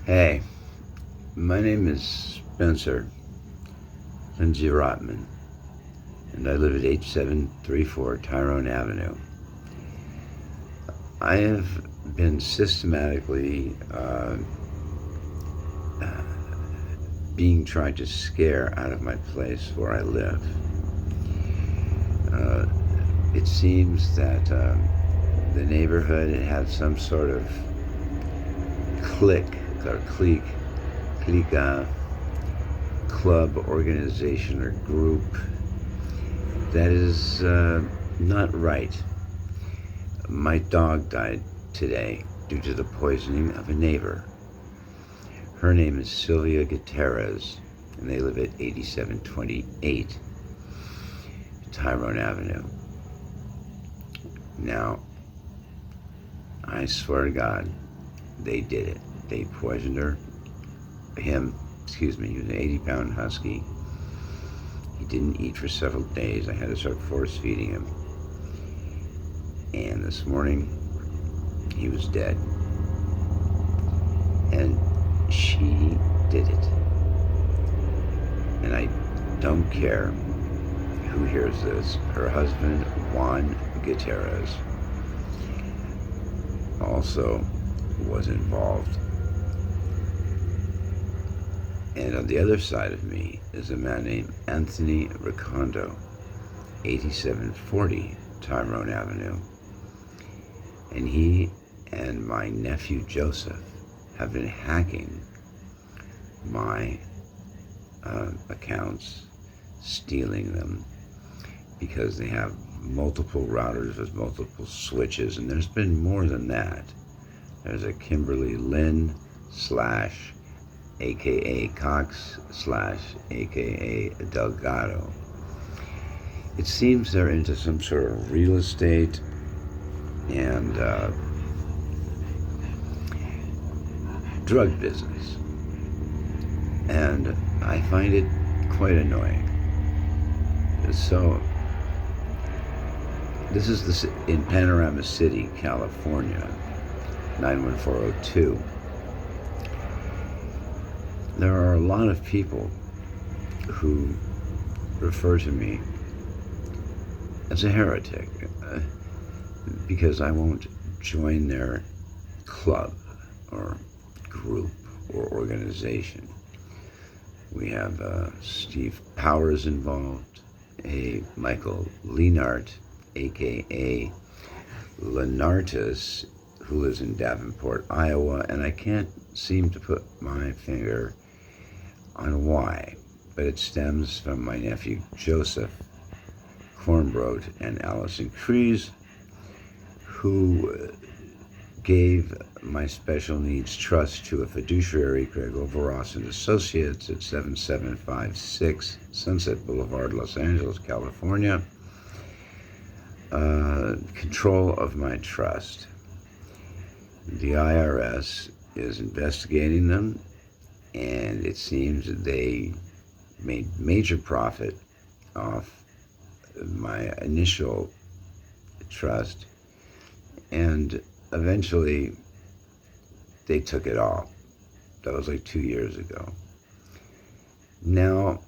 Hey, my name is Spencer Lindsay Rotman, and I live at 8734 Tyrone Avenue. I have been systematically being tried to scare out of my place where I live. It seems that the neighborhood had some sort of clique or clique club, organization, or group that is not right. My dog died today due to the poisoning of a neighbor. Her name is Sylvia Gutierrez, and they live at 8728 Tyrone Avenue. Now, I swear to God, they did it. They poisoned her. He was an 80-pound husky. He didn't eat for several days. I had to start force feeding him. And this morning, he was dead. And she did it. And I don't care who hears this. Her husband, Juan Gutierrez, also was involved. And on the other side of me is a man named Anthony Recondo, 8740 Tyrone Avenue. And he and my nephew Joseph have been hacking my accounts, stealing them, because they have multiple routers with multiple switches, and there's been more than that. There's a Kimberly Lynn / aka Cox / aka Delgado. It seems they're into some sort of real estate and drug business, and I find it quite annoying. So this is in Panorama City, California, 91402. There are a lot of people who refer to me as a heretic because I won't join their club or group or organization. We have Steve Powers involved, a Michael Lenart, aka Lenartis, who lives in Davenport, Iowa, and I can't seem to put my finger on why, but it stems from my nephew Joseph Kornbrot and Allison Crees, who gave my special needs trust to a fiduciary, Greg Overross and Associates, at 7756 Sunset Boulevard, Los Angeles, California. Control of my trust. The IRS is investigating them, and it seems that they made major profit off my initial trust, and eventually they took it all. That was like 2 years ago. Now,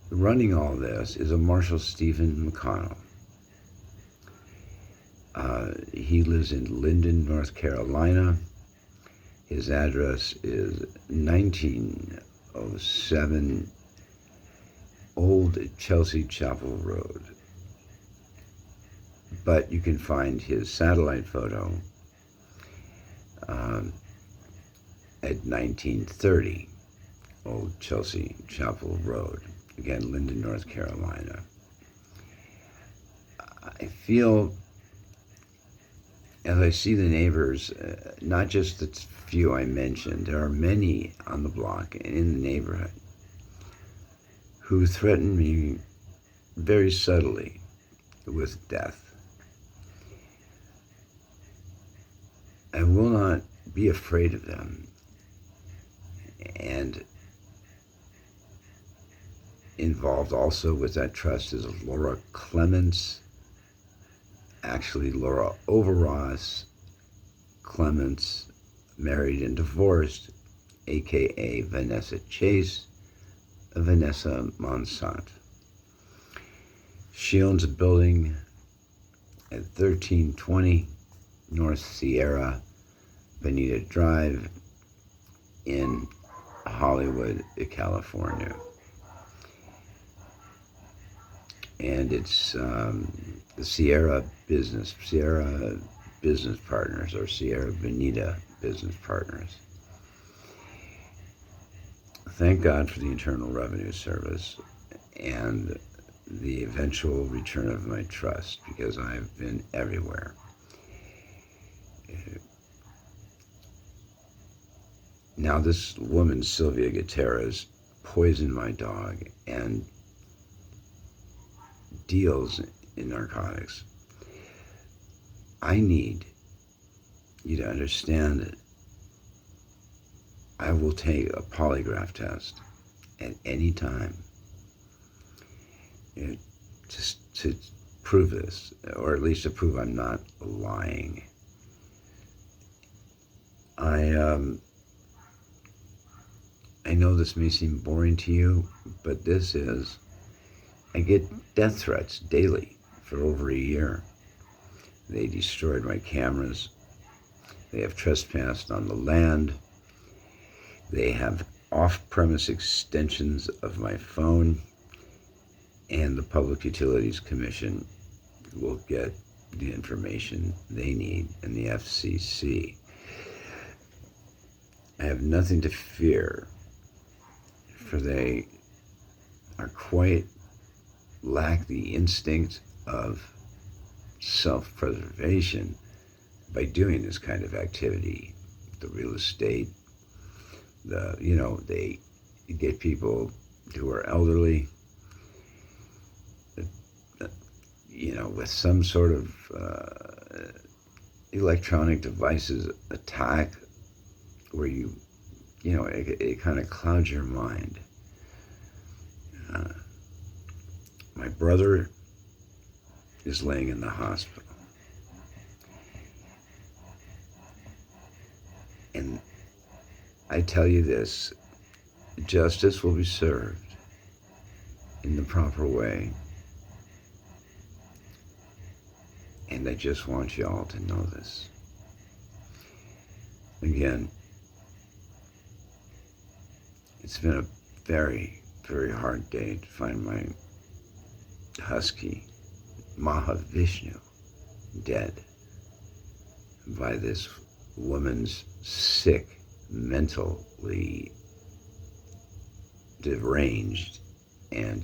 running all this is a Marshall Stephen McConnell. He lives in Linden, North Carolina. His address is 1907 Old Chelsea Chapel Road. But you can find his satellite photo at 1930 Old Chelsea Chapel Road. Again, Linden, North Carolina. I feel, as I see the neighbors, not just the few I mentioned, there are many on the block and in the neighborhood who threaten me very subtly with death. I will not be afraid of them. And involved also with that trust is Laura Clements, actually Laura Overross Clements, married and divorced, aka Vanessa Chase, Vanessa Monsant. She owns a building at 1320 North Sierra Bonita Drive in Hollywood, California. And it's the Sierra Business Partners, or Sierra Bonita Business Partners. Thank God for the Internal Revenue Service and the eventual return of my trust, because I've been everywhere. Now this woman, Sylvia Gutierrez, poisoned my dog and deals in narcotics. I need you to understand that I will take a polygraph test at any time, just to prove this, or at least to prove I'm not lying. I know this may seem boring to you, but this is, I get death threats daily for over a year. They destroyed my cameras. They have trespassed on the land. They have off-premise extensions of my phone, and the Public Utilities Commission will get the information they need, and the FCC. I have nothing to fear, for they are quite lack the instinct of self-preservation by doing this kind of activity. The real estate, they get people who are elderly, with some sort of electronic devices attack where it kind of clouds your mind. My brother is laying in the hospital. And I tell you this, justice will be served in the proper way. And I just want you all to know this. Again, it's been a very, very hard day to find my husky, Mahavishnu, dead by this woman's sick, mentally deranged, and